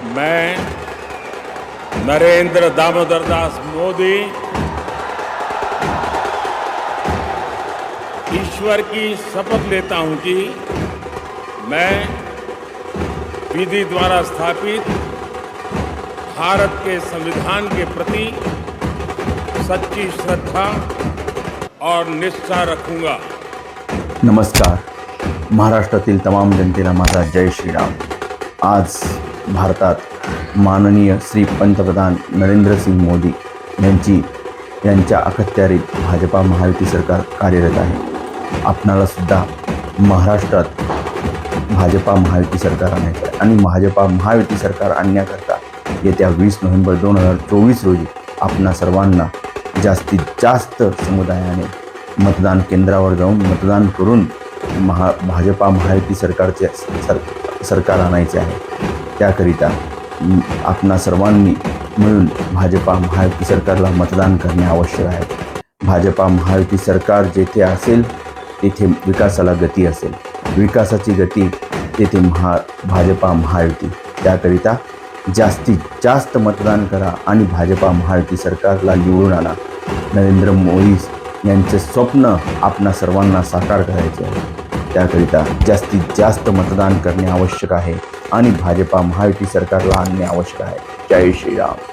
मैं नरेंद्र दामोदर दास मोदी ईश्वर की शपथ लेता हूं कि मैं विधि द्वारा स्थापित भारत के संविधान के प्रति सच्ची श्रद्धा और निष्ठा रखूंगा। नमस्कार. महाराष्ट्रातील तमाम जनतेला माझा जय श्रीराम. आज भारतात माननीय श्री पंतप्रधान नरेंद्र सिंग मोदी यांच्या अखत्यारीत भाजपा महायुती सरकार कार्यरत आहे. आपणाला सुद्धा महाराष्ट्रात भाजपा महायुती सरकार आणायचं आहे आणि भाजपा महायुती सरकार आणण्याकरता येत्या 20 नोव्हेंबर 2024 रोजी आपणा सर्वांना जास्तीत जास्त समुदायाने मतदान केंद्रावर जाऊन मतदान करून भाजपा महायुती सरकार आणायचे आहे. त्याकरिता आपणा सर्वांनी मिळून भाजपा महायुती सरकारला मतदान करणे आवश्यक आहे. भाजपा महायुती सरकार जेथे असेल तेथे विकासाला गती असेल, विकासाची गती तेथे भाजपा महायुती. त्याकरिता जास्तीत जास्त मतदान करा आणि भाजपा महायुती सरकारला निवडून आणा. नरेंद्र मोदी यांचे स्वप्न आपणा सर्वांना साकार करायचे आहे. त्याकरिता जास्तीत जास्त मतदान करणे आवश्यक आहे आणि भाजपा महायुती सरकारला आणणे आवश्यक आहे. जय श्रीराम.